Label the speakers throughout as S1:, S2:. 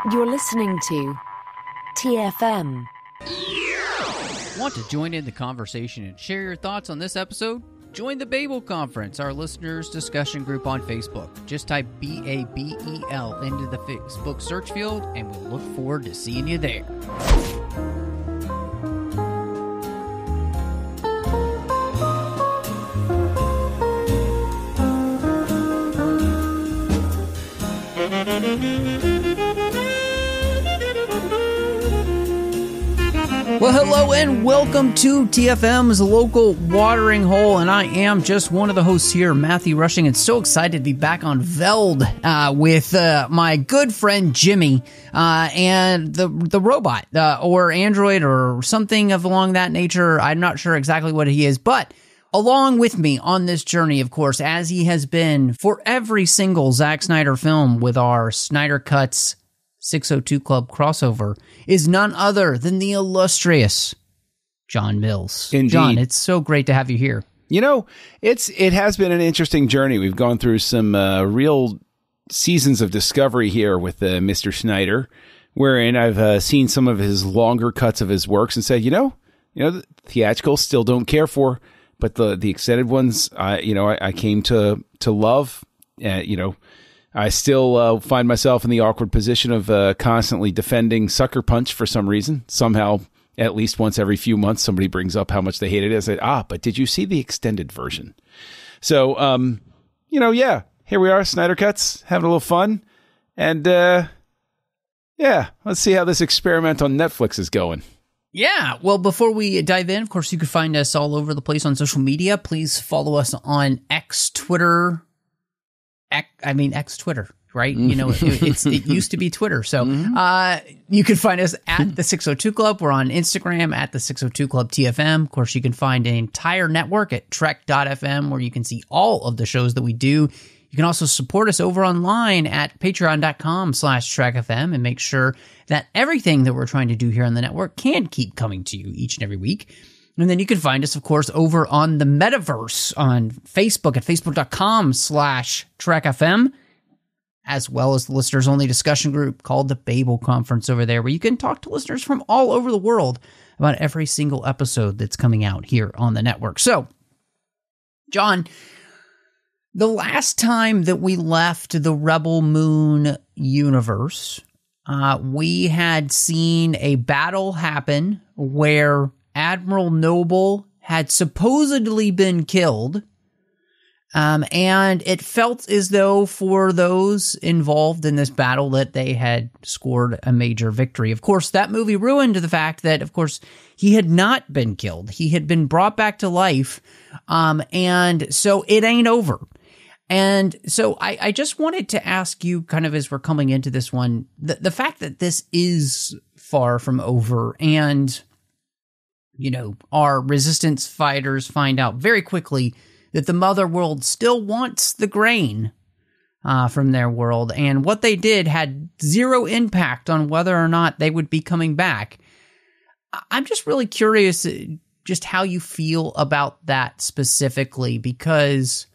S1: You're listening to TFM.
S2: Want to join in the conversation and share your thoughts on this episode? Join the Babel Conference, our listeners' discussion group on Facebook. Just type BABEL into the Facebook search field, and we'll look forward to seeing you there. Well, hello and welcome to TFM's local watering hole, and I am just one of the hosts here, Matthew Rushing, and so excited to be back on Veld with my good friend Jimmy and the robot or android or something along that nature. I'm not sure exactly what he is, but along with me on this journey, of course, as he has been for every single Zack Snyder film with our Snyder Cuts 602 Club crossover, is none other than the illustrious John Mills.
S3: Indeed.
S2: John, it's so great to have you here.
S3: You know, it has been an interesting journey. We've gone through some real seasons of discovery here with Mr. Snyder, wherein I've seen some of his longer cuts of his works and said, the theatricals still don't care for, but the extended ones, I came to love. I still find myself in the awkward position of constantly defending Sucker Punch for some reason. Somehow, at least once every few months, somebody brings up how much they hated it. I said, but did you see the extended version? So, here we are, Snyder Cuts, having a little fun. And, let's see how this experiment on Netflix is going.
S2: Yeah, well, before we dive in, of course, you can find us all over the place on social media. Please follow us on Twitter, right? It used to be Twitter. So you can find us at the 602 Club. We're on Instagram at the 602 Club TFM. Of course, you can find an entire network at Trek.fm where you can see all of the shows that we do. You can also support us over online at patreon.com/TrekFM and make sure that everything that we're trying to do here on the network can keep coming to you each and every week. And then you can find us, of course, over on the metaverse on Facebook at facebook.com/TrekFM, as well as the listeners-only discussion group called the Babel Conference over there, where you can talk to listeners from all over the world about every single episode that's coming out here on the network. So, John, the last time that we left the Rebel Moon universe, we had seen a battle happen where Admiral Noble had supposedly been killed, and it felt as though for those involved in this battle that they had scored a major victory. Of course, that movie ruined the fact that, of course, he had not been killed. He had been brought back to life, and so it ain't over. And so I just wanted to ask you, kind of as we're coming into this one, the fact that this is far from over, and our resistance fighters find out very quickly that the mother world still wants the grain from their world, and what they did had zero impact on whether or not they would be coming back. I'm just really curious just how you feel about that specifically, because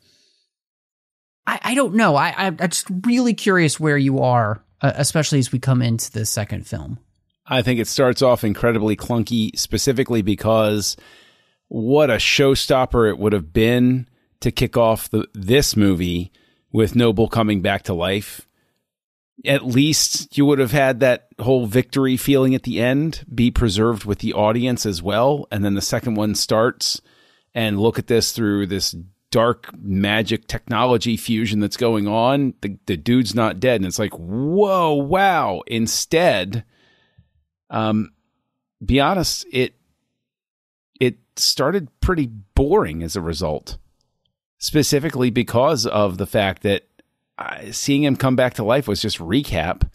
S2: I don't know. I'm just really curious where you are, especially as we come into the second film.
S3: I think it starts off incredibly clunky, specifically because what a showstopper it would have been to kick off this movie with Noble coming back to life. At least you would have had that whole victory feeling at the end be preserved with the audience as well. And then the second one starts, and look at this through this dark magic technology fusion that's going on. The dude's not dead. And it's like, whoa, wow. Instead, be honest, it started pretty boring as a result, specifically because of the fact that seeing him come back to life was just recap.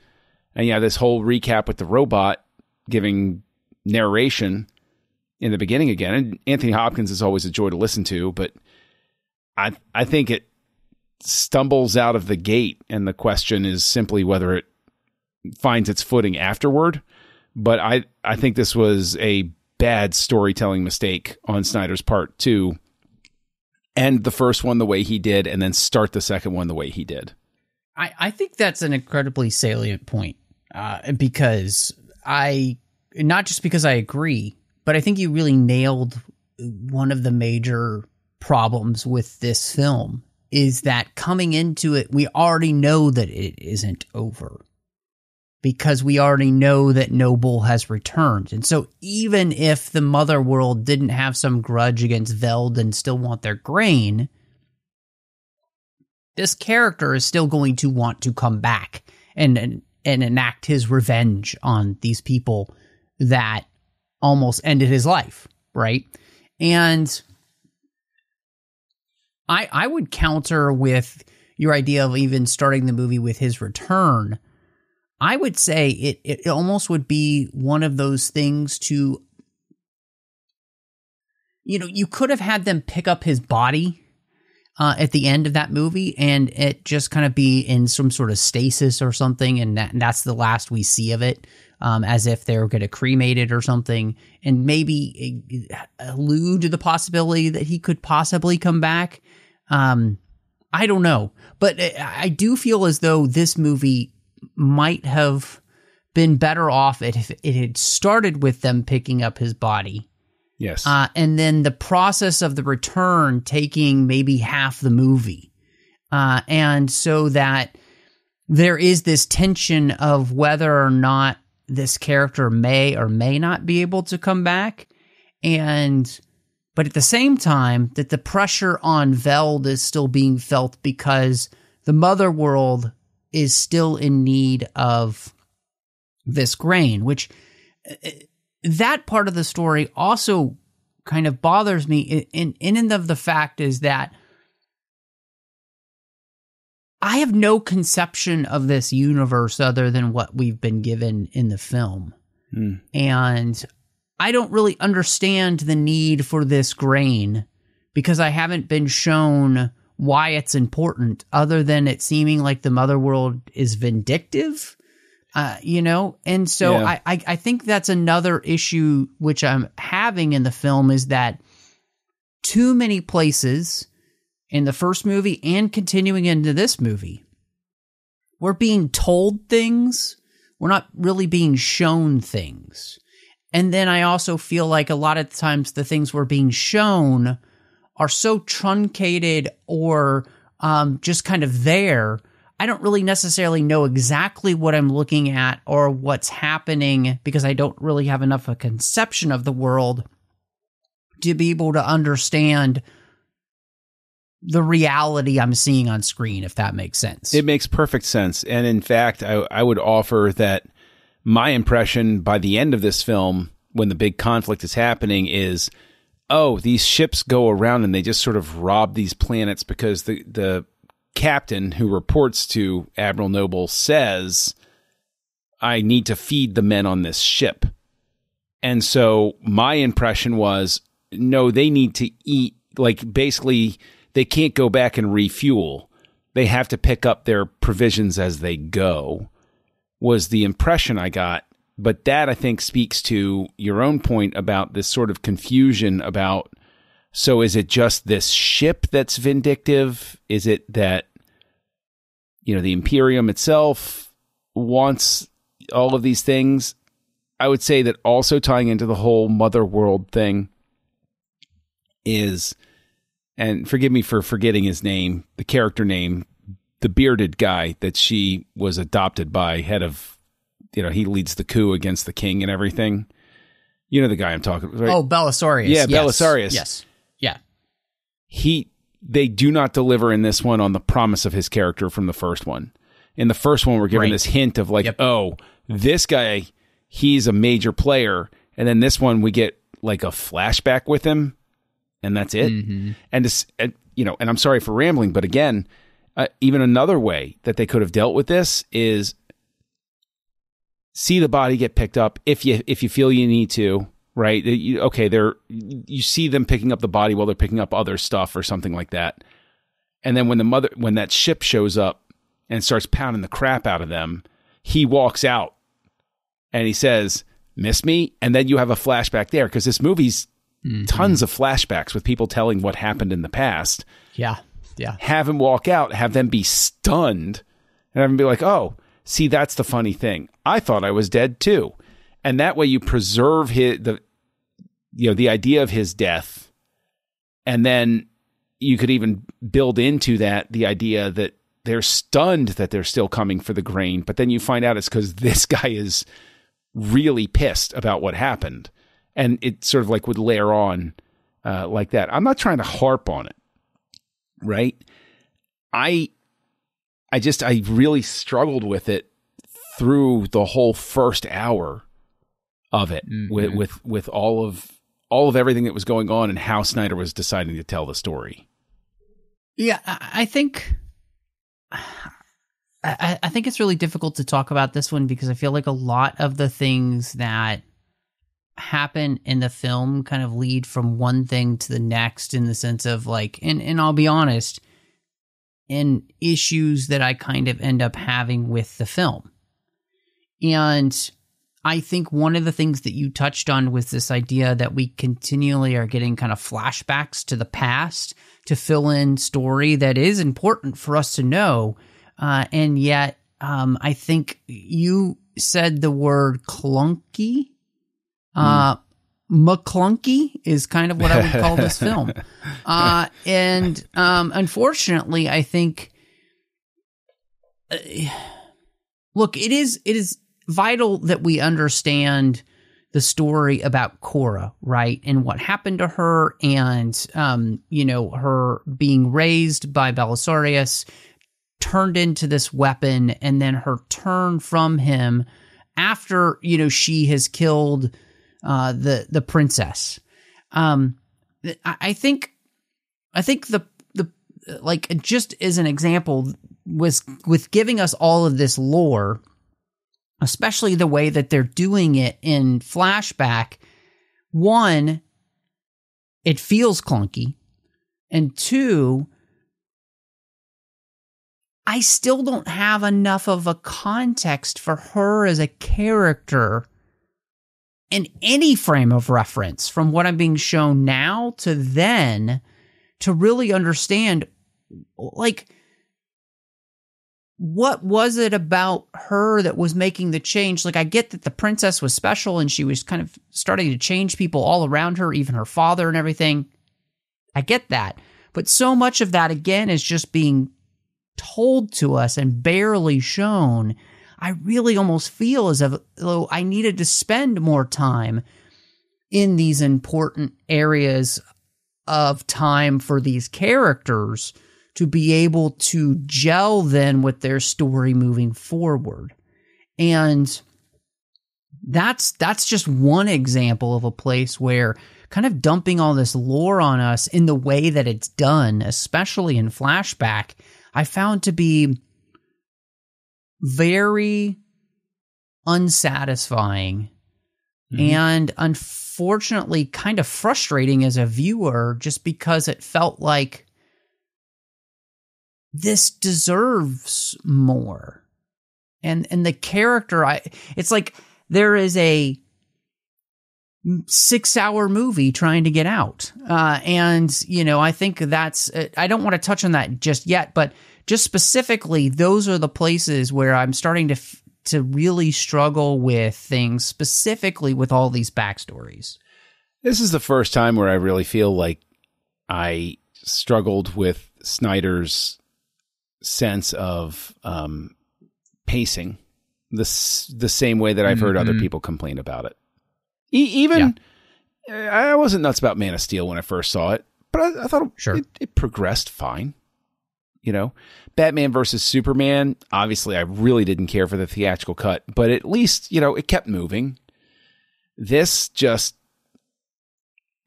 S3: And this whole recap with the robot giving narration in the beginning again. And Anthony Hopkins is always a joy to listen to, but I think it stumbles out of the gate, and the question is simply whether it finds its footing afterward. But I think this was a bad storytelling mistake on Snyder's part to end the first one the way he did and then start the second one the way he did.
S2: I think that's an incredibly salient point. because not just because I agree, but I think you really nailed one of the major problems with this film is that coming into it, we already know that it isn't over because we already know that Noble has returned. And so even if the mother world didn't have some grudge against Veld and still want their grain, this character is still going to want to come back and enact his revenge on these people that almost ended his life, right? And I would counter with your idea of even starting the movie with his return. I would say it almost would be one of those things to, you could have had them pick up his body at the end of that movie and it just kind of be in some sort of stasis or something. And that's the last we see of it, as if they were going to cremate it or something, and maybe allude to the possibility that he could possibly come back. I don't know, but I do feel as though this movie might have been better off if it had started with them picking up his body.
S3: Yes.
S2: And then the process of the return taking maybe half the movie. And so that there is this tension of whether or not this character may or may not be able to come back. But at the same time, that the pressure on Veld is still being felt because the mother world is still in need of this grain, which that part of the story also kind of bothers me in and of the fact is that I have no conception of this universe other than what we've been given in the film. And I don't really understand the need for this grain because I haven't been shown why it's important other than it seeming like the mother world is vindictive, And so yeah. I think that's another issue which I'm having in the film is that too many places in the first movie and continuing into this movie, we're being told things. We're not really being shown things. And then I also feel like a lot of times the things we're being shown are so truncated or just kind of there. I don't really necessarily know exactly what I'm looking at or what's happening because I don't really have enough of a conception of the world to be able to understand the reality I'm seeing on screen, if that makes sense.
S3: It makes perfect sense. And in fact, I would offer that my impression by the end of this film, when the big conflict is happening, is, oh, these ships go around and they just sort of rob these planets because the captain who reports to Admiral Noble says, I need to feed the men on this ship. And so my impression was, no, they need to eat, like basically they can't go back and refuel. They have to pick up their provisions as they go, was the impression I got. But that, I think, speaks to your own point about this sort of confusion about, so is it just this ship that's vindictive? Is it that, the Imperium itself wants all of these things? I would say that also tying into the whole mother world thing is, and forgive me for forgetting his name, the character name, the bearded guy that she was adopted by, head of, he leads the coup against the king and everything. You know the guy I'm talking about, right?
S2: Oh, Belisarius.
S3: Yeah, yes. Belisarius.
S2: Yes. Yeah.
S3: They do not deliver in this one on the promise of his character from the first one. In the first one, we're given this hint of like, oh, this guy, he's a major player. And then this one, we get like a flashback with him, and that's it. Mm-hmm. And I'm sorry for rambling, but again, even another way that they could have dealt with this is see the body get picked up if you feel you need to, right? You see them picking up the body while they're picking up other stuff or something like that. And then when that ship shows up and starts pounding the crap out of them, he walks out and he says, "Miss me?" And then you have a flashback there because this movie's tons of flashbacks with people telling what happened in the past.
S2: Yeah. Yeah.
S3: Have him walk out, have them be stunned, and have them be like, oh, See, that's the funny thing. I thought I was dead too. And that way you preserve the idea of his death. And then you could even build into that the idea that they're stunned that they're still coming for the grain. But then you find out it's because this guy is really pissed about what happened. And it sort of like would layer on like that. I'm not trying to harp on it, right? I really struggled with it through the whole first hour of it, with all of everything that was going on and how Snyder was deciding to tell the story.
S2: Yeah, I think it's really difficult to talk about this one because I feel like a lot of the things that happen in the film kind of lead from one thing to the next, in the sense of like, and I'll be honest, in issues that I kind of end up having with the film. And I think one of the things that you touched on was this idea that we continually are getting kind of flashbacks to the past to fill in story that is important for us to know. And yet, I think you said the word clunky. Maclunkey is kind of what I would call this film. And unfortunately, I think, look, it is vital that we understand the story about Cora, right? And what happened to her, and, her being raised by Belisarius, turned into this weapon, and then her turn from him after, she has killed the princess. I think the like, just as an example, was with giving us all of this lore, especially the way that they're doing it in flashback. One, it feels clunky, and two, I still don't have enough of a context for her as a character in any frame of reference from what I'm being shown now to then to really understand, like, what was it about her that was making the change? Like, I get that the princess was special and she was kind of starting to change people all around her, even her father and everything. I get that. But so much of that, again, is just being told to us and barely shown. I really almost feel as though I needed to spend more time in these important areas of time for these characters to be able to gel then with their story moving forward. And that's just one example of a place where kind of dumping all this lore on us in the way that it's done, especially in flashback, I found to be very unsatisfying and unfortunately kind of frustrating as a viewer, just because it felt like this deserves more. And the character, it's like there is a 6-hour movie trying to get out. And, I think that's, I don't want to touch on that just yet, but just specifically, those are the places where I'm starting to really struggle with things, specifically with all these backstories.
S3: This is the first time where I really feel like I struggled with Snyder's sense of pacing, the same way that I've heard other people complain about it. I wasn't nuts about Man of Steel when I first saw it, but I thought it progressed fine. Batman versus Superman, obviously I really didn't care for the theatrical cut, but at least, it kept moving. This just,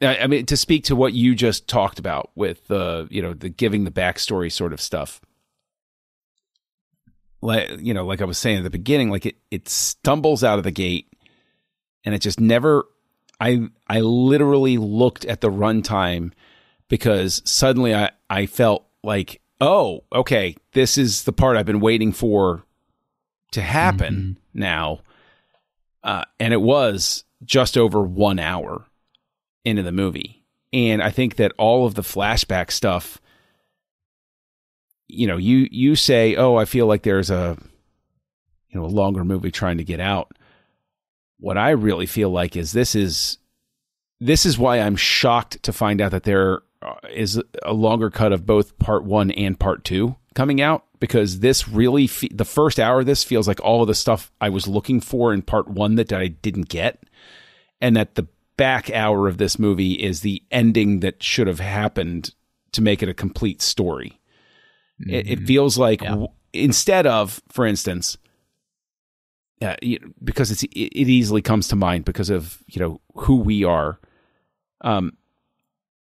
S3: I mean, to speak to what you just talked about with the giving the backstory sort of stuff. Like I was saying at the beginning, like it stumbles out of the gate, and it just never. I literally looked at the runtime because suddenly I felt like, oh, okay, this is the part I've been waiting for to happen now, and it was just over 1 hour into the movie, and I think that all of the flashback stuff. You say, oh, I feel like there's a a longer movie trying to get out. What I really feel like is this is why I'm shocked to find out that there is a longer cut of both part 1 and part 2 coming out, because this really, the first hour of this feels like all of the stuff I was looking for in part 1 that I didn't get, and that the back hour of this movie is the ending that should have happened to make it a complete story. It feels like instead of, for instance, because it easily comes to mind because of who we are.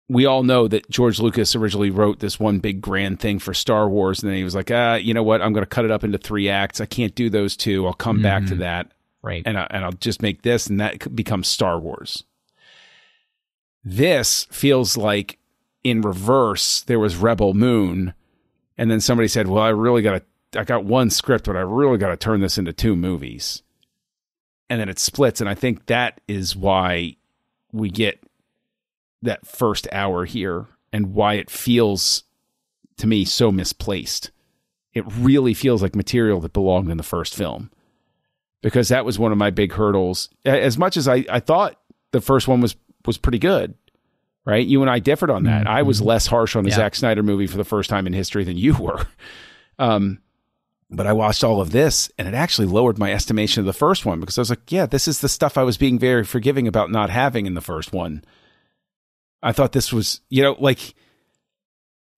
S3: We all know that George Lucas originally wrote this one big grand thing for Star Wars, and then he was like, you know what? I'm going to cut it up into 3 acts. I can't do those 2. I'll come back to that,
S2: right?
S3: And I'll just make this, and that becomes Star Wars. This feels like in reverse. There was Rebel Moon, and then somebody said, "Well, I got one script, but I really got to turn this into 2 movies," and then it splits. And I think that is why we get that first hour here, and why it feels to me so misplaced. It really feels like material that belonged in the first film, because that was one of my big hurdles. As much as I thought the first one was pretty good, right? You and I differed on that. I was less harsh on the Zack Snyder movie for the first time in history than you were. But I watched all of this, and it actually lowered my estimation of the first one, because I was like, yeah, this is the stuff I was being very forgiving about not having in the first one. I thought this was,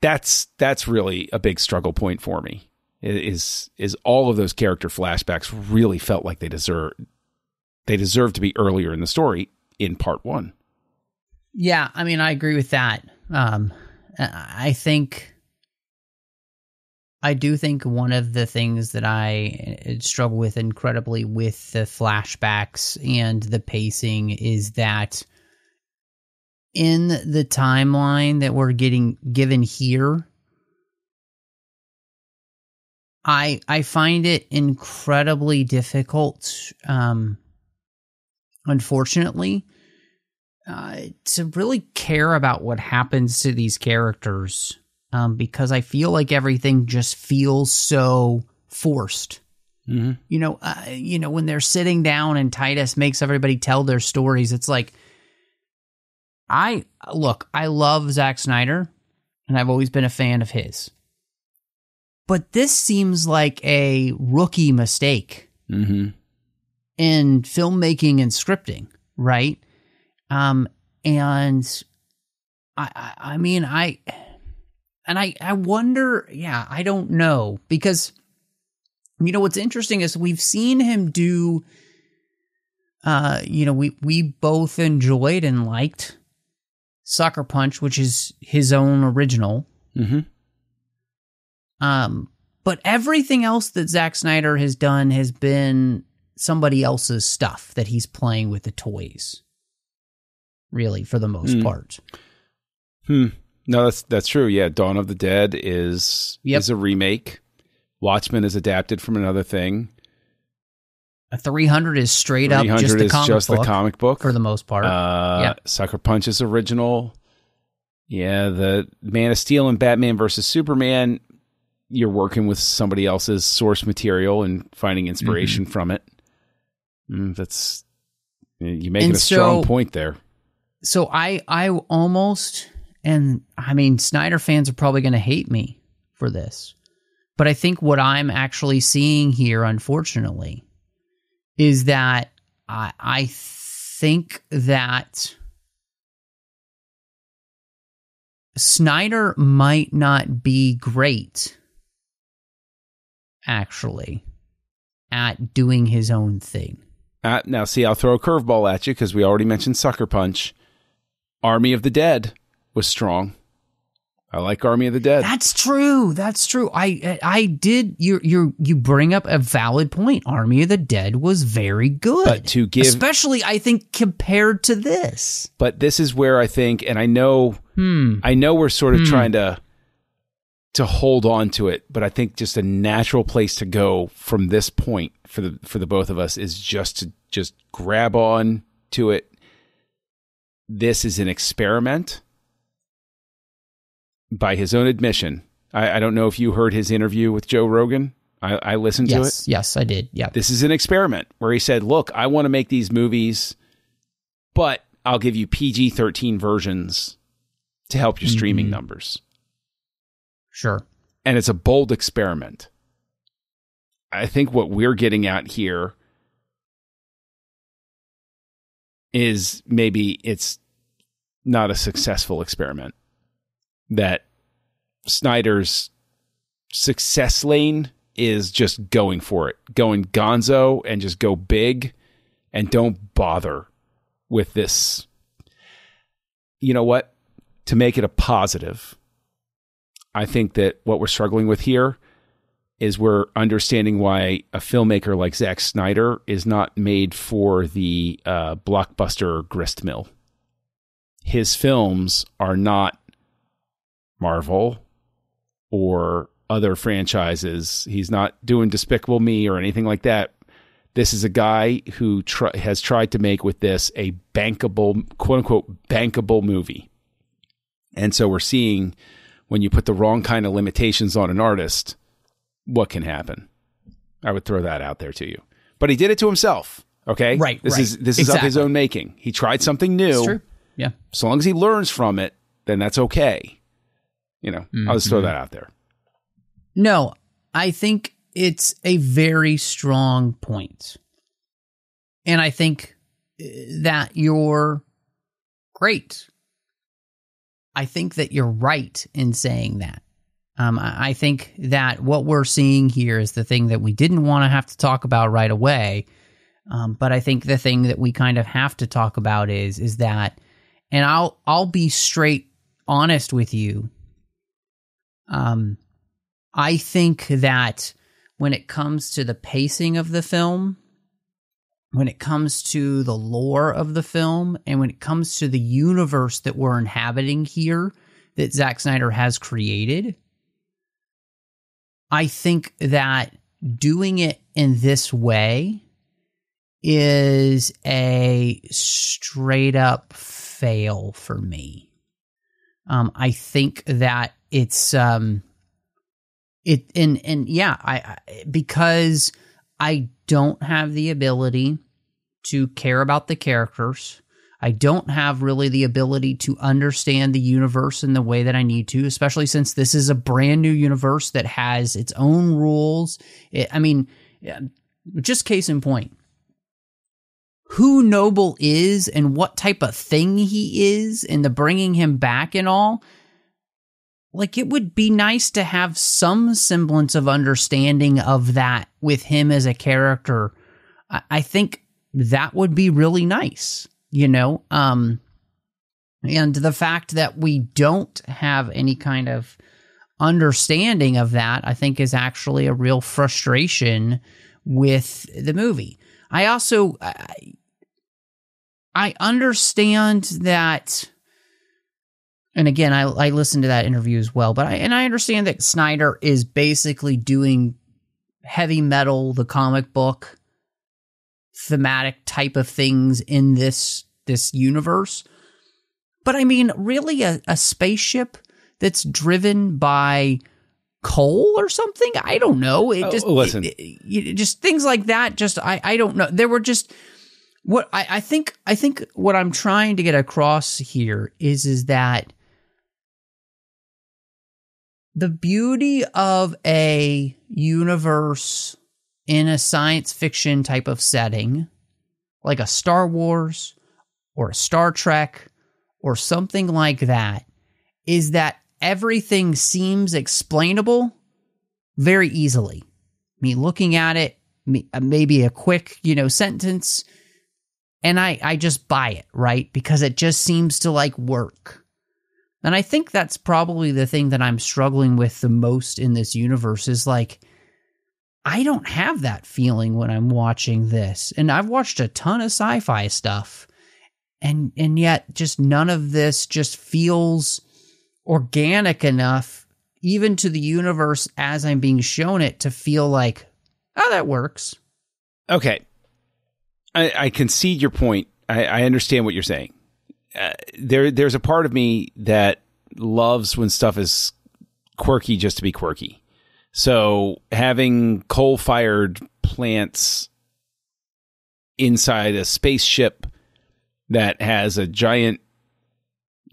S3: that's really a big struggle point for me. Is all of those character flashbacks really felt like they deserve to be earlier in the story in part 1.
S2: Yeah, I mean, I agree with that. I do think one of the things that I struggle with incredibly with the flashbacks and the pacing is that in the timeline that we're getting given here, I find it incredibly difficult, unfortunately, to really care about what happens to these characters, because I feel like everything just feels so forced. Mm-hmm. When they're sitting down and Titus makes everybody tell their stories, it's like, I love Zack Snyder, and I've always been a fan of his. But this seems like a rookie mistake in filmmaking and scripting, right? And I wonder, I don't know, because what's interesting is we've seen him do, we both enjoyed and liked Sucker Punch, which is his own original. Mm-hmm. But everything else that Zack Snyder has done has been somebody else's stuff that he's playing with the toys, really, for the most part.
S3: No, that's true. Yeah, Dawn of the Dead is a remake. Watchmen is adapted from another thing.
S2: A 300 is straight up just the comic book for the most part.
S3: Sucker Punch is original. Yeah, the Man of Steel and Batman versus Superman, you're working with somebody else's source material and finding inspiration from it. That's you're making a strong point there.
S2: So I almost, and I mean, Snyder fans are probably going to hate me for this, but I think what I'm actually seeing here, unfortunately, is that I think that Snyder might not be great, actually, at doing his own thing.
S3: Now, see, I'll throw a curveball at you because we already mentioned Sucker Punch. Army of the Dead was strong. I like Army of the Dead.
S2: That's true. I did. You bring up a valid point. Army of the Dead was very good,
S3: but
S2: especially I think compared to this.
S3: But this is where I think, and I know we're sort of trying to hold on to it, but I think just a natural place to go from this point for the both of us is just to grab on to it. This is an experiment. By his own admission. I don't know if you heard his interview with Joe Rogan I listened to it.
S2: Yes, I did. Yeah.
S3: This is an experiment where he said, look, I want to make these movies, but I'll give you PG-13 versions to help your streaming numbers.
S2: Sure.
S3: And it's a bold experiment. I think what we're getting at here is maybe it's not a successful experiment. That Snyder's success lane is just going for it, going gonzo and just go big and don't bother with this. You know what? To make it a positive, I think that what we're struggling with here is we're understanding why a filmmaker like Zack Snyder is not made for the blockbuster grist mill. His films are not Marvel or other franchises. He's not doing Despicable Me or anything like that. This is a guy who has tried to make with this a bankable, quote unquote, bankable movie. And so we're seeing when you put the wrong kind of limitations on an artist, what can happen. I would throw that out there to you. But he did it to himself. Okay.
S2: Right.
S3: This is of his own making. He tried something new.
S2: That's true. Yeah.
S3: So long as he learns from it, then that's okay. You know, I'll just throw that out there.
S2: No, I think it's a very strong point. And I think that you're great. I think that you're right in saying that. I think that what we're seeing here is the thing that we didn't want to have to talk about right away. But I think the thing that we kind of have to talk about is that, and I'll be straight honest with you. I think that when it comes to the pacing of the film, when it comes to the lore of the film, and when it comes to the universe that we're inhabiting here, that Zack Snyder has created, I think that doing it in this way is a straight up fail for me. I think that it's because I don't have the ability to care about the characters. I don't have really the ability to understand the universe in the way that I need to, especially since this is a brand new universe that has its own rules. Just case in point, who Noble is and what type of thing he is and the bringing him back and all, like, it would be nice to have some semblance of understanding of that with him as a character. I think that would be really nice, you know? And the fact that we don't have any kind of understanding of that, I think, is actually a real frustration with the movie. I also, I understand that. And again, I listened to that interview as well, but I understand that Snyder is basically doing heavy metal, the comic book thematic type of things in this universe. But I mean, really a spaceship that's driven by coal or something? I don't know.
S3: Listen,
S2: just things like that. Just I don't know. There were just what I think what I'm trying to get across here is that the beauty of a universe in a science fiction type of setting, like a Star Wars or a Star Trek or something like that, is that everything seems explainable very easily. I mean, looking at it, maybe a quick, sentence, and I just buy it, right? Because it just seems to work. And I think that's probably the thing that I'm struggling with the most in this universe is I don't have that feeling when I'm watching this. And I've watched a ton of sci-fi stuff, and yet just none of this just feels organic enough, even to the universe as I'm being shown it, to feel like, oh, that works.
S3: Okay. I concede your point. I understand what you're saying. There's a part of me that loves when stuff is quirky just to be quirky. So having coal-fired plants inside a spaceship that has a giant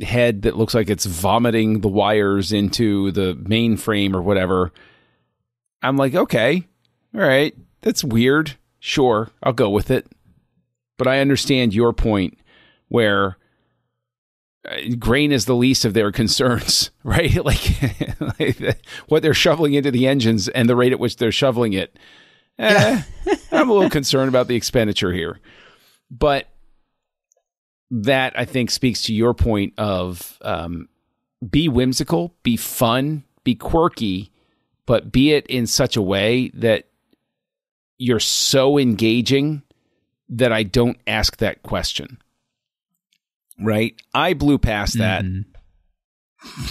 S3: head that looks like it's vomiting the wires into the mainframe or whatever, I'm like, okay, all right, that's weird. Sure, I'll go with it. But I understand your point where grain is the least of their concerns, right? Like what they're shoveling into the engines and the rate at which they're shoveling it. I'm a little concerned about the expenditure here. But that, I think, speaks to your point of be whimsical, be fun, be quirky, but be it in such a way that you're so engaging that I don't ask that question. Right? I blew past that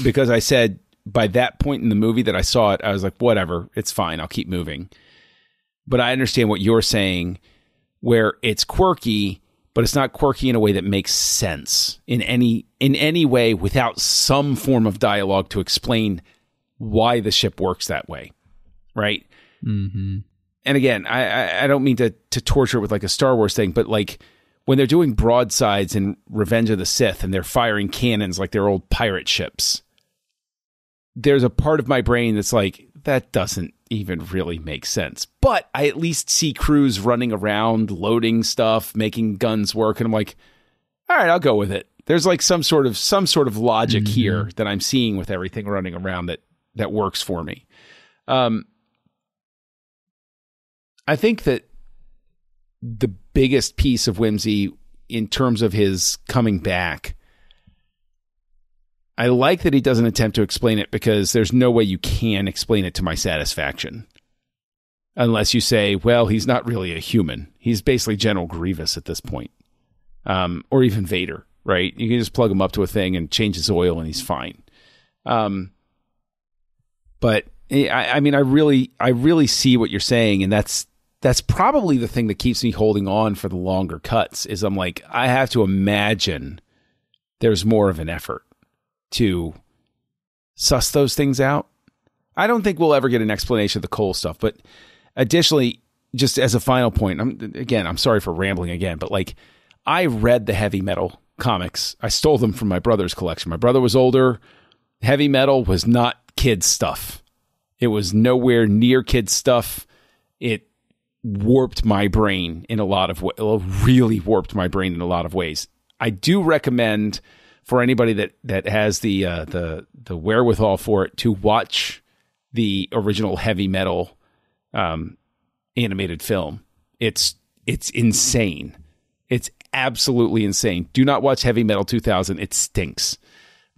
S3: because I said by that point in the movie that I saw it, I was like, whatever, it's fine. I'll keep moving. But I understand what you're saying, where it's quirky, but it's not quirky in a way that makes sense in any way without some form of dialogue to explain why the ship works that way. Right?
S2: Mm-hmm.
S3: And again, I don't mean to torture it with like a Star Wars thing, but like when they're doing broadsides in Revenge of the Sith and they're firing cannons like they're old pirate ships, there's a part of my brain that's like, that doesn't even really make sense. But I at least see crews running around, loading stuff, making guns work. And I'm like, all right, I'll go with it. There's like some sort of logic here that I'm seeing with everything running around that works for me. I think that the biggest piece of whimsy in terms of his coming back, I like that he doesn't attempt to explain it because there's no way you can explain it to my satisfaction. Unless you say, well, he's not really a human. He's basically General Grievous at this point. Or even Vader, right? You can just plug him up to a thing and change his oil and he's fine. But I mean, I really see what you're saying, and that's probably the thing that keeps me holding on for the longer cuts is I'm like, I have to imagine there's more of an effort to suss those things out. I don't think we'll ever get an explanation of the coal stuff, but additionally, just as a final point, I'm sorry for rambling again, but like I read the heavy metal comics. I stole them from my brother's collection. My brother was older. Heavy metal was not kids stuff. It was nowhere near kids stuff. It warped my brain in a lot of ways, really warped my brain in a lot of ways. I do recommend for anybody that has the wherewithal for it to watch the original heavy metal animated film. It's insane. It's absolutely insane. Do not watch Heavy Metal 2000. It stinks.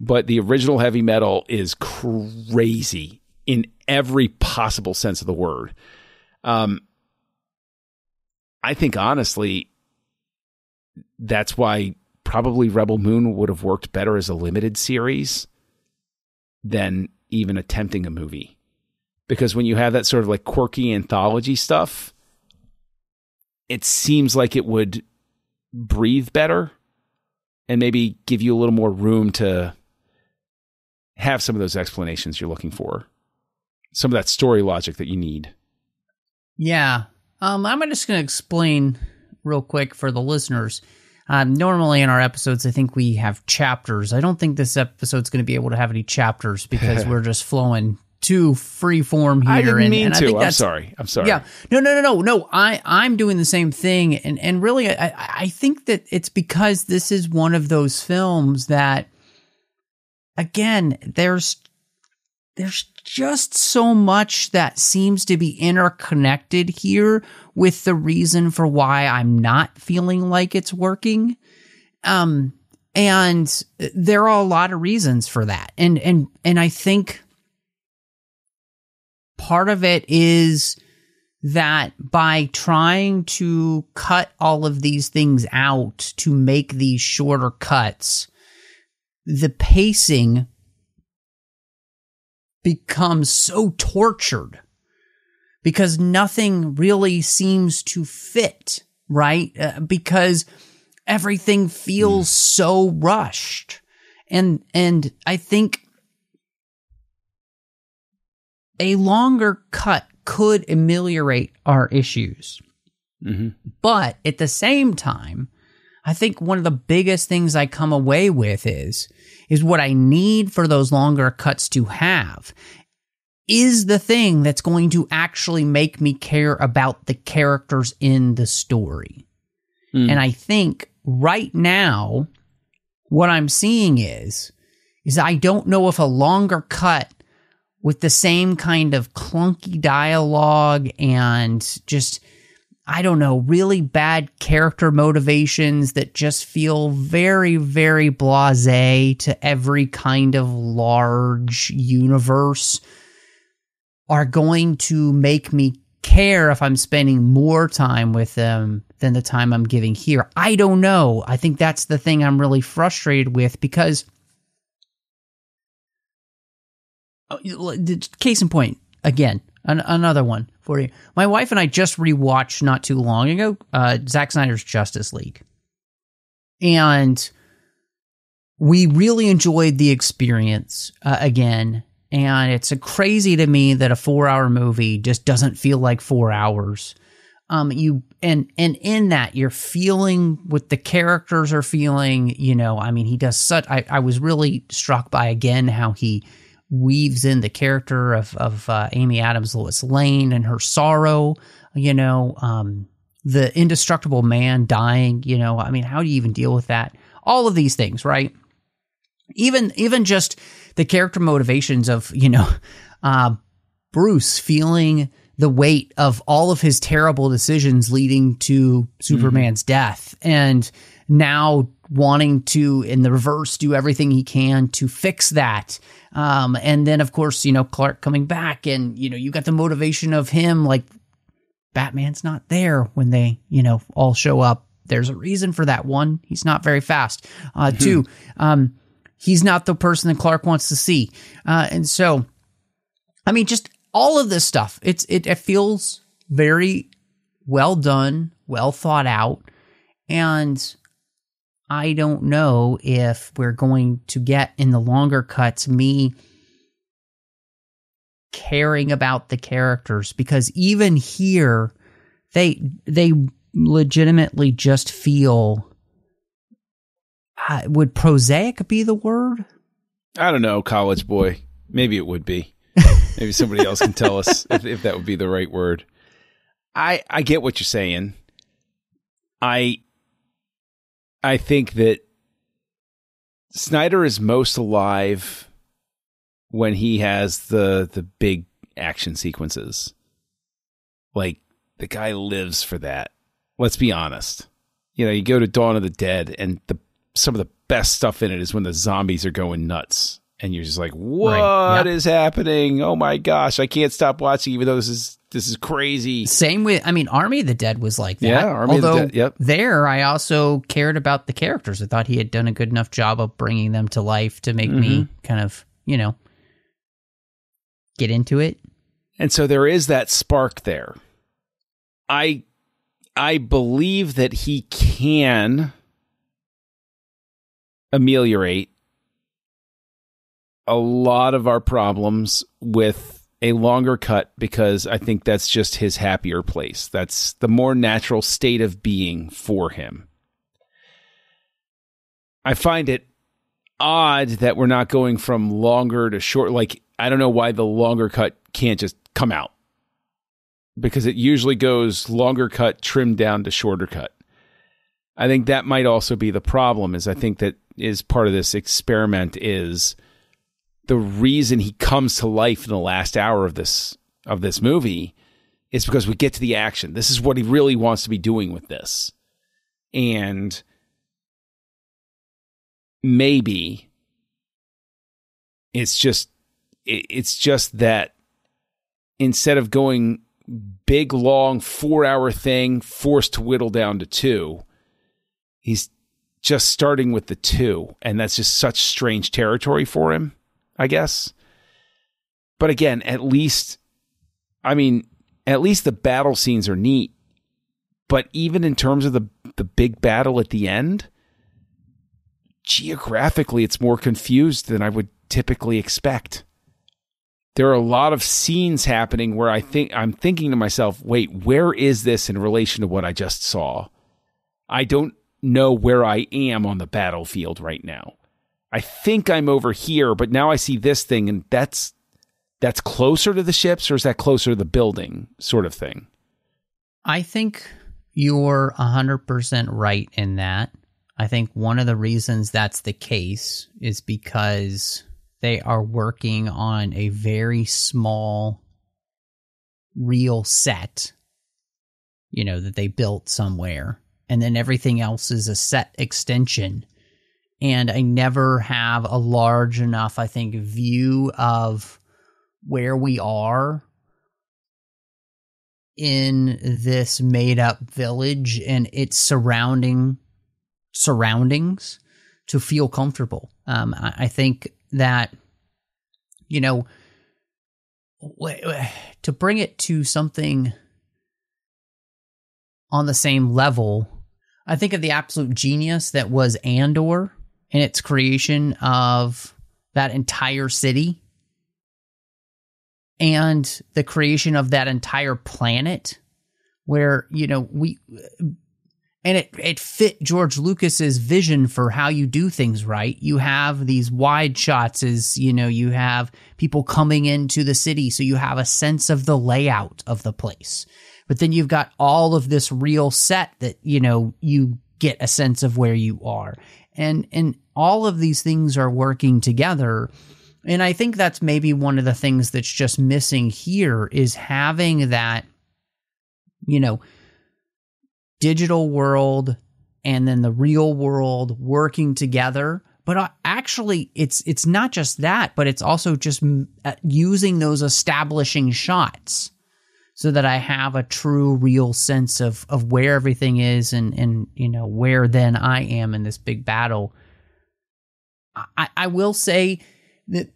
S3: But the original Heavy Metal is crazy in every possible sense of the word. I think, honestly, that's why probably Rebel Moon would have worked better as a limited series than even attempting a movie. Because when you have that sort of like quirky anthology stuff, it seems like it would breathe better and maybe give you a little more room to have some of those explanations you're looking for. Some of that story logic that you need.
S2: Yeah. I'm just going to explain real quick for the listeners. Normally in our episodes, I think we have chapters. I don't think this episode's going to be able to have any chapters because we're just flowing too freeform here.
S3: I didn't mean
S2: and
S3: to.
S2: I think
S3: I'm sorry.
S2: Yeah. No. I'm doing the same thing. And really, I think that it's because this is one of those films that, again, there's just so much that seems to be interconnected here with the reason for why I'm not feeling like it's working. And there are a lot of reasons for that. And I think part of it is that by trying to cut all of these things out to make these shorter cuts, the pacing becomes so tortured because nothing really seems to fit, right? Because everything feels so rushed. And I think a longer cut could ameliorate our issues.
S3: Mm-hmm.
S2: But at the same time, I think one of the biggest things I come away with is what I need for those longer cuts to have is the thing that's going to actually make me care about the characters in the story. And I think right now, what I'm seeing is I don't know if a longer cut with the same kind of clunky dialogue and just, I don't know, really bad character motivations that just feel very, very blasé to every kind of large universe are going to make me care if I'm spending more time with them than the time I'm giving here. I don't know. I think that's the thing I'm really frustrated with because, case in point, again, another one for you. My wife and I just rewatched not too long ago Zack Snyder's Justice League. And we really enjoyed the experience again. And it's crazy to me that a 4-hour movie just doesn't feel like 4 hours. And in that you're feeling what the characters are feeling. You know, I mean, he does such. I was really struck by again how he weaves in the character of Amy Adams, Lois Lane, and her sorrow. You know, the indestructible man dying. You know, I mean, how do you even deal with that? All of these things, right? Even just the character motivations of, you know, Bruce feeling the weight of all of his terrible decisions leading to Superman's death, and now wanting to, in the reverse, do everything he can to fix that. And then, of course, you know, Clark coming back, and, you know, you got the motivation of him, like, Batman's not there when they, you know, all show up. There's a reason for that. One, he's not very fast. Two, he's not the person that Clark wants to see. And so, I mean, just all of this stuff, it feels very well done, well thought out. And I don't know if we're going to get in the longer cuts me caring about the characters, because even here, they legitimately just feel... would prosaic be the word?
S3: I don't know, college boy. Maybe it would be. Maybe somebody else can tell us if that would be the right word. I get what you're saying. I think that Snyder is most alive when he has the big action sequences. Like, the guy lives for that. Let's be honest. You know, you go to Dawn of the Dead, and some of the best stuff in it is when the zombies are going nuts. And you're just like, what is happening? Oh my gosh, I can't stop watching, even though this is crazy.
S2: Same with, I mean, Army of the Dead was like that.
S3: Yeah, Army of the Dead, yep.
S2: There, I also cared about the characters. I thought he had done a good enough job of bringing them to life to make me kind of, you know, get into it.
S3: And so there is that spark there. I believe that he can ameliorate a lot of our problems with a longer cut, because I think that's just his happier place. That's the more natural state of being for him. I find it odd that we're not going from longer to short. Like, I don't know why the longer cut can't just come out, because it usually goes longer cut, trimmed down to shorter cut. I think that might also be the problem, is I think that is part of this experiment is the reason he comes to life in the last hour of this movie is because we get to the action. This is what he really wants to be doing with this. And maybe it's just that instead of going big, long 4-hour thing forced to whittle down to 2, he's just starting with the 2. And that's just such strange territory for him, I guess. But again, at least the battle scenes are neat. But even in terms of the big battle at the end, geographically, it's more confused than I would typically expect. there are a lot of scenes happening where I'm thinking to myself, wait, where is this in relation to what I just saw? I don't know where I am on the battlefield right now. I think I'm over here, but now I see this thing, and that's closer to the ships, or is that closer to the building sort of thing?
S2: I think you're 100% right in that. I think one of the reasons that's the case is because they are working on a very small real set, that they built somewhere. And then everything else is a set extension. And I never have a large enough, I think, view of where we are in this made-up village and its surroundings to feel comfortable. I think that, to bring it to something on the same level, I think of the absolute genius that was Andor and its creation of that entire city and the creation of that entire planet where, it fit George Lucas's vision for how you do things, right? You have these wide shots as, you have people coming into the city, so you have a sense of the layout of the place. But then you've got all of this real set that, you get a sense of where you are. And all of these things are working together. And I think that's maybe one of the things that's just missing here is having that, digital world and then the real world working together. But actually, it's not just that, but it's also just using those establishing shots so that I have a true, real sense of where everything is and where then I am in this big battle. I will say that,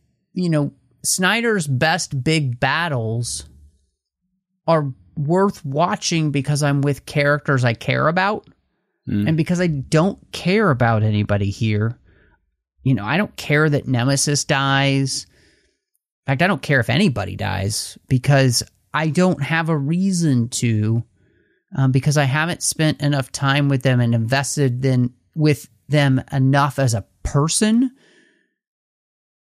S2: Snyder's best big battles are worth watching because I'm with characters I care about. And because I don't care about anybody here. I don't care that Nemesis dies. In fact, I don't care if anybody dies because I don't have a reason to, because I haven't spent enough time with them and invested with them enough as a person.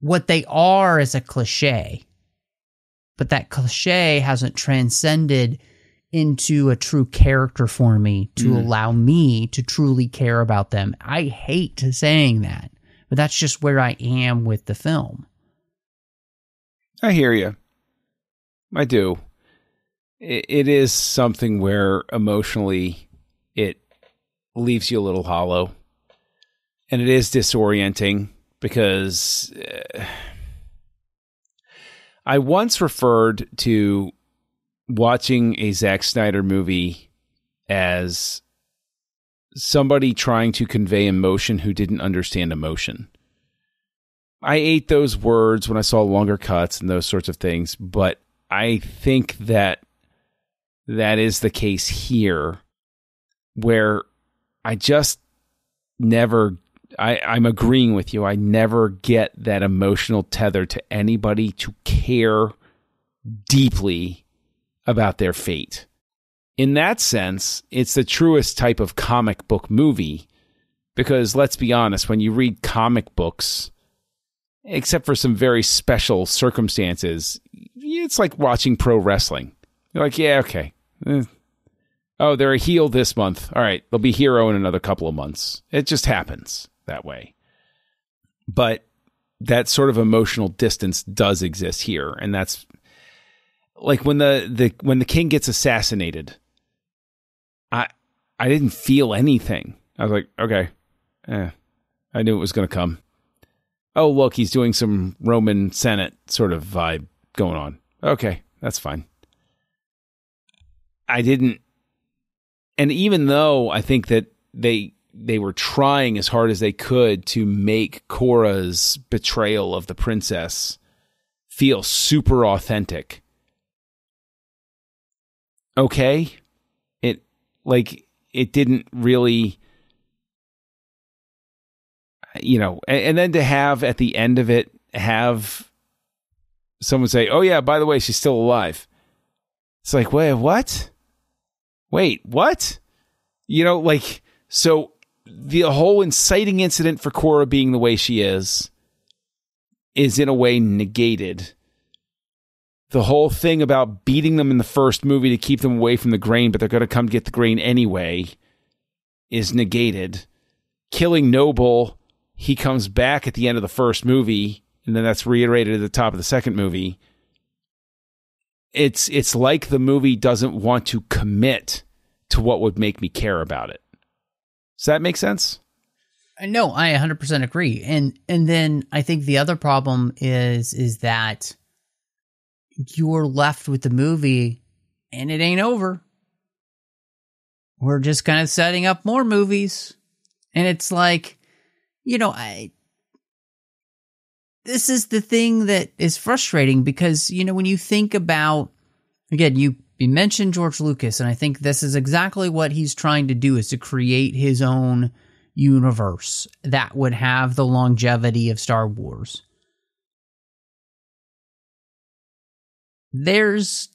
S2: What they are is a cliche, but that cliche hasn't transcended into a true character for me to allow me to truly care about them. I hate saying that, but that's just where I am with the film.
S3: I hear you. I do. It is something where emotionally it leaves you a little hollow. And it is disorienting because I once referred to watching a Zack Snyder movie as somebody trying to convey emotion who didn't understand emotion. I ate those words when I saw longer cuts and those sorts of things, but I think that is the case here, where I just never, I'm agreeing with you, I never get that emotional tether to anybody to care deeply about their fate. In that sense, it's the truest type of comic book movie, because let's be honest, when you read comic books, except for some very special circumstances, it's like watching pro wrestling. You're like, yeah, okay. Oh, they're a heel this month. All right, they'll be hero in another couple of months. It just happens that way. But that sort of emotional distance does exist here, and that's like when the king gets assassinated. I didn't feel anything. I was like, okay, I knew it was going to come. Oh, look, he's doing some Roman Senate sort of vibe going on. Okay, that's fine. I didn't, and even though I think that they were trying as hard as they could to make Korra's betrayal of the princess feel super authentic. Okay, it didn't really, and then to have at the end of it have someone say, "Oh yeah, by the way, she's still alive." It's like, wait, what? Wait, what? So the whole inciting incident for Cora being the way she is in a way negated. The whole thing about beating them in the first movie to keep them away from the grain, but they're going to come get the grain anyway, is negated. Killing Noble, he comes back at the end of the first movie, and then that's reiterated at the top of the second movie. It's like the movie doesn't want to commit to what would make me care about it. Does that make sense?
S2: No, I 100% agree. And then I think the other problem is that you're left with the movie and it ain't over. We're just kind of setting up more movies. And it's like, this is the thing that is frustrating because, when you think about, again, you mentioned George Lucas, and I think this is exactly what he's trying to do, is to create his own universe that would have the longevity of Star Wars. There's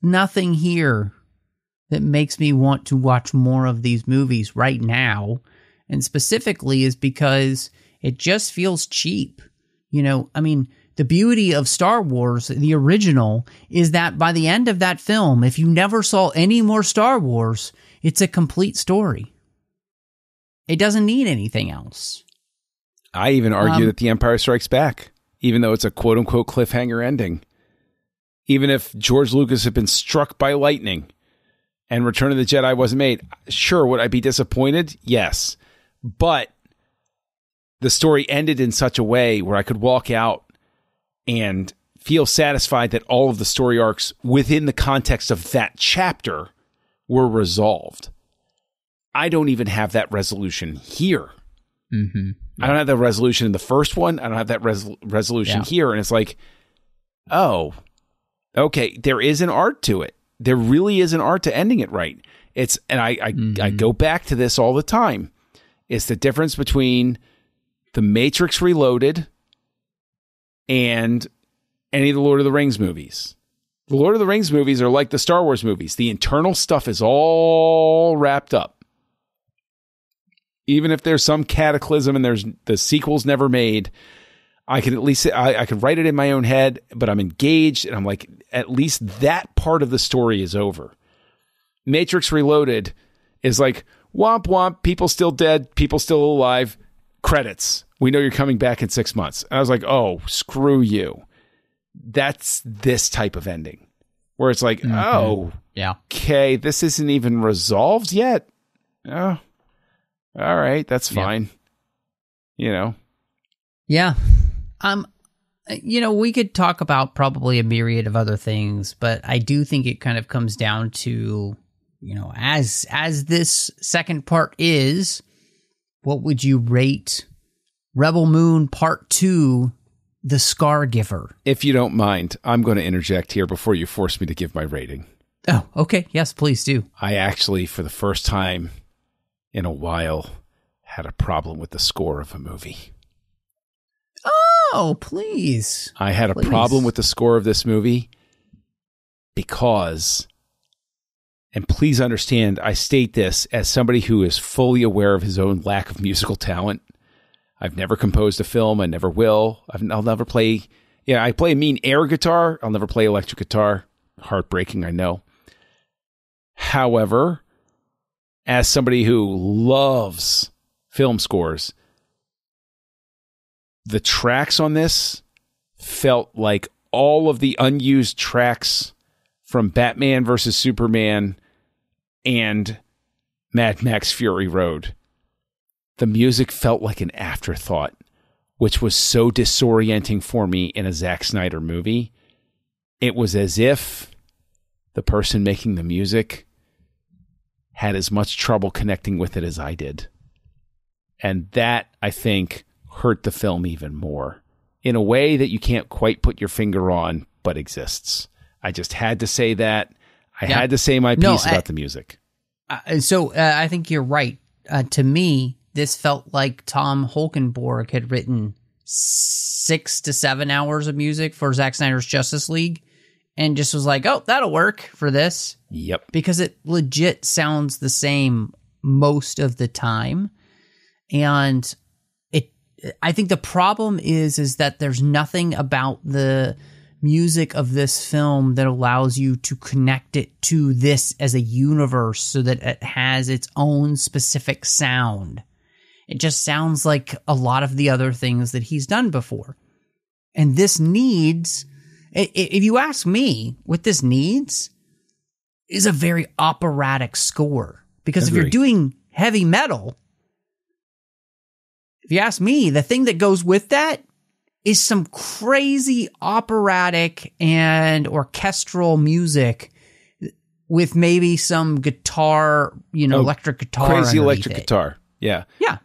S2: nothing here that makes me want to watch more of these movies right now, and specifically is because it just feels cheap. The beauty of Star Wars, the original, is that by the end of that film, if you never saw any more Star Wars, it's a complete story. It doesn't need anything else.
S3: I even argue that The Empire Strikes Back, even though it's a quote-unquote cliffhanger ending, even if George Lucas had been struck by lightning and Return of the Jedi wasn't made, sure, would I be disappointed? Yes. But the story ended in such a way where I could walk out and feel satisfied that all of the story arcs within the context of that chapter were resolved. I don't even have that resolution here.
S2: Mm-hmm.
S3: I don't have that resolution in the first one. I don't have that resolution here. And it's like, oh, okay, there is an art to it. There really is an art to ending it right. I go back to this all the time. It's the difference between The Matrix Reloaded and any of the Lord of the Rings movies. The Lord of the Rings movies are like the Star Wars movies. The internal stuff is all wrapped up. Even if there's some cataclysm and there's the sequel's never made, I can at least I can write it in my own head, but I'm engaged and I'm like, at least that part of the story is over. Matrix Reloaded is like, womp womp, people still dead, people still alive, credits. We know you're coming back in 6 months. And I was like, oh, screw you. That's this type of ending where it's like, oh,
S2: yeah,
S3: okay, this isn't even resolved yet. Oh, all right, that's fine.
S2: Yeah. We could talk about probably a myriad of other things, but I do think it kind of comes down to, as this second part is, what would you rate Rebel Moon Part 2, The Scargiver?
S3: If you don't mind, I'm going to interject here before you force me to give my rating.
S2: Oh, okay. Yes, please do.
S3: I actually, for the first time in a while, had a problem with the score of a movie.
S2: Oh, please.
S3: I had a problem with the score of this movie because, and please understand, I state this as somebody who is fully aware of his own lack of musical talent. I've never composed a film. I never will. I'll never play. Yeah, I play a mean air guitar. I'll never play electric guitar. Heartbreaking, I know. However, as somebody who loves film scores, the tracks on this felt like all of the unused tracks from Batman versus Superman and Mad Max Fury Road. The music felt like an afterthought, which was so disorienting for me in a Zack Snyder movie. It was as if the person making the music had as much trouble connecting with it as I did. And that, I think, hurt the film even more in a way that you can't quite put your finger on, but exists. I just had to say that. I had to say my piece about the music.
S2: So I think you're right. To me, this felt like Tom Holkenborg had written 6 to 7 hours of music for Zack Snyder's Justice League and just was like, oh, that'll work for this.
S3: Yep.
S2: Because it legit sounds the same most of the time. And I think the problem is that there's nothing about the music of this film that allows you to connect it to this as a universe so that it has its own specific sound. It just sounds like a lot of the other things that he's done before. And this needs, if you ask me, what this needs is a very operatic score. Because if you're doing heavy metal, if you ask me, the thing that goes with that is some crazy operatic and orchestral music with maybe some guitar, electric guitar.
S3: Crazy electric guitar. Yeah.
S2: Yeah,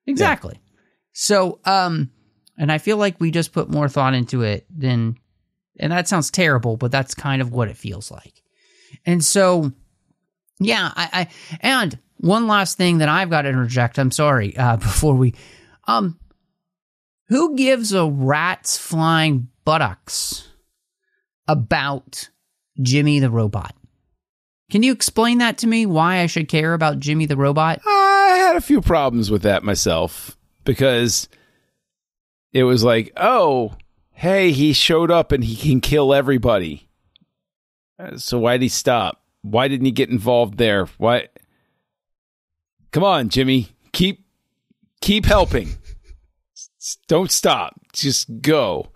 S2: exactly. Yeah. So, and I feel like we just put more thought into it and that sounds terrible, but that's kind of what it feels like. And so, yeah, and one last thing that I've got to interject, I'm sorry, before we, who gives a rat's flying buttocks about Jimmy the Robot? Can you explain that to me, why I should care about Jimmy the Robot?
S3: I had a few problems with that myself, because it was like, oh, hey, he showed up and he can kill everybody. So why did he stop? Why didn't he get involved there? Why? Come on, Jimmy. Keep helping. Don't stop. Just go.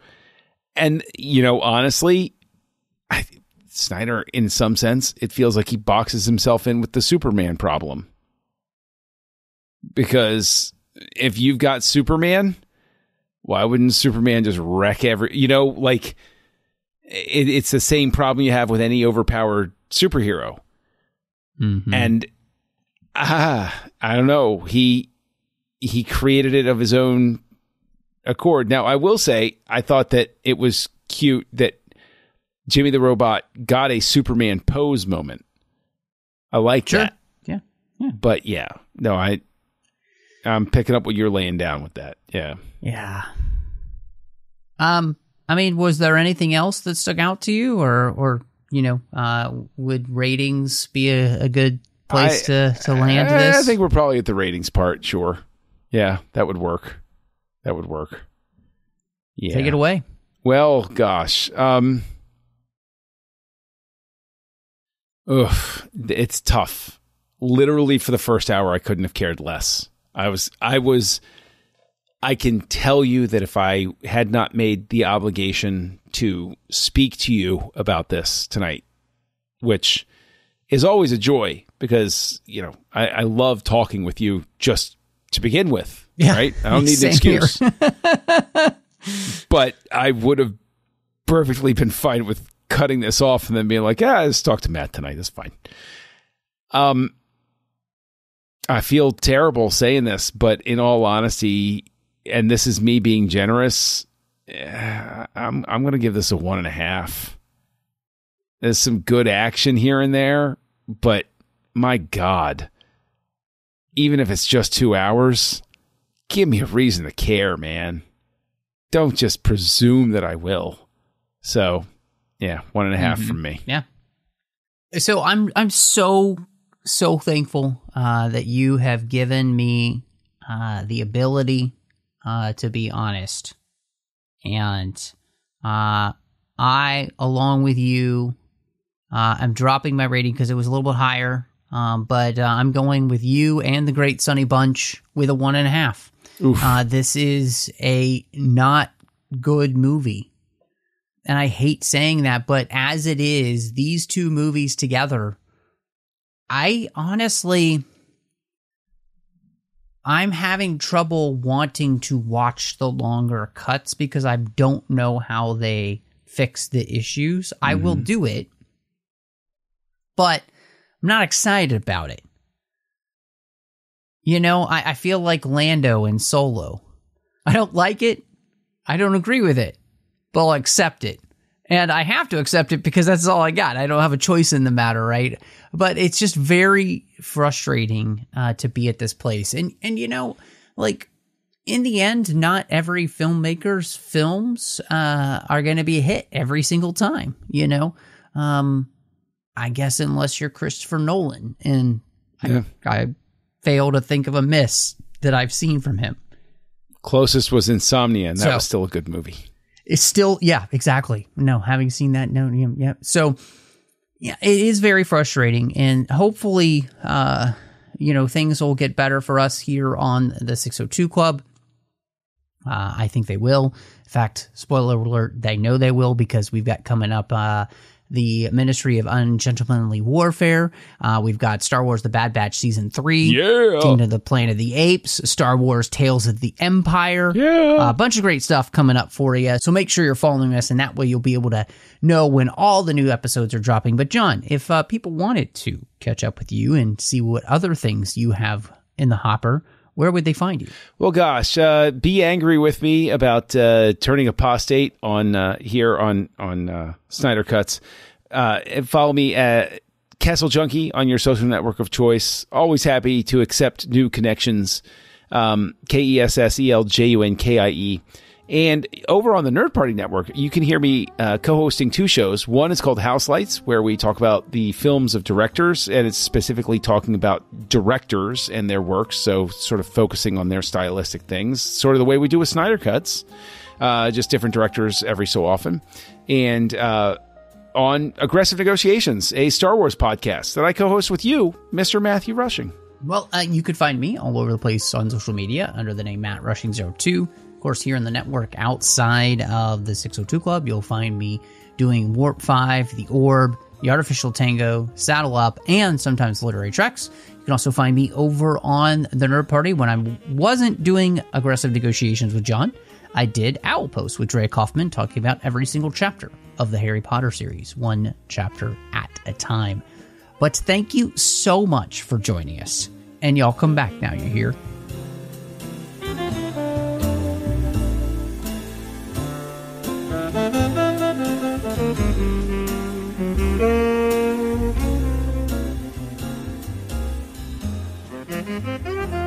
S3: And, honestly, Snyder, in some sense, it feels like he boxes himself in with the Superman problem. Because if you've got Superman, why wouldn't Superman just wreck it's the same problem you have with any overpowered superhero. Mm-hmm. And I don't know. He created it of his own accord. Now, I will say, I thought that it was cute that Jimmy the Robot got a Superman pose moment. I like that.
S2: Yeah.
S3: But yeah, no, I'm picking up what you're laying down with that. Yeah.
S2: Yeah. I mean, was there anything else that stuck out to you, or would ratings be a good place to land this?
S3: I think we're probably at the ratings part. Sure. Yeah, that would work. Yeah.
S2: Take it away.
S3: Well, gosh. It's tough. Literally for the first hour, I couldn't have cared less. I can tell you that if I had not made the obligation to speak to you about this tonight, which is always a joy because, I love talking with you just to begin with, right? I don't need an excuse. But I would have perfectly been fine with cutting this off and then being like, let's talk to Matt tonight. That's fine. I feel terrible saying this, but in all honesty, and this is me being generous, I'm going to give this a 1.5. There's some good action here and there, but my God, even if it's just 2 hours, give me a reason to care, man. Don't just presume that I will. So, yeah, 1.5 from me.
S2: Yeah. So I'm so thankful that you have given me the ability to be honest. And I, along with you, I'm dropping my rating because it was a little bit higher. But I'm going with you and the Great Sunny Bunch with a 1.5. This is a not good movie. And I hate saying that, but as it is, these two movies together, I'm having trouble wanting to watch the longer cuts because I don't know how they fix the issues. I will do it, but I'm not excited about it. I feel like Lando in Solo. I don't like it. I don't agree with it, but I'll accept it. And I have to accept it because that's all I got. I don't have a choice in the matter, right? But it's just very frustrating to be at this place. And in the end, not every filmmaker's films are going to be a hit every single time, you know? I guess unless you're Christopher Nolan, and I fail to think of a miss that I've seen from him.
S3: Closest was Insomnia, and that was still a good movie.
S2: It's still, yeah, exactly. No, having seen that, no, yeah. So, yeah, it is very frustrating, and hopefully, things will get better for us here on the 602 Club. I think they will. In fact, spoiler alert, they know they will, because we've got coming up the Ministry of Ungentlemanly Warfare. We've got Star Wars The Bad Batch Season 3.
S3: Yeah.
S2: Kingdom of the Planet of the Apes. Star Wars Tales of the Empire.
S3: Yeah.
S2: A bunch of great stuff coming up for you. So make sure you're following us, and that way you'll be able to know when all the new episodes are dropping. But John, if people wanted to catch up with you and see what other things you have in the hopper, where would they find you?
S3: Well, gosh, be angry with me about turning apostate on here on Snyder Cuts. Follow me at Castle Junkie on your social network of choice. Always happy to accept new connections. KESSELJUNKIE. And over on the Nerd Party Network, you can hear me co-hosting two shows. One is called House Lights, where we talk about the films of directors, and it's specifically talking about directors and their works, so sort of focusing on their stylistic things, sort of the way we do with Snyder Cuts, just different directors every so often. And on Aggressive Negotiations, a Star Wars podcast that I co-host with you, Mr. Matthew Rushing.
S2: Well, you could find me all over the place on social media under the name Matt Rushing02. Of course, here in the network outside of the 602 Club, you'll find me doing Warp 5, The Orb, The Artificial Tango, Saddle Up, and sometimes Literary Treks. You can also find me over on the Nerd Party. When I wasn't doing Aggressive Negotiations with John, I did Owl Post with Drea Kaufman, talking about every single chapter of the Harry Potter series, one chapter at a time. But thank you so much for joining us. And y'all come back now, you hear?
S4: Thank you.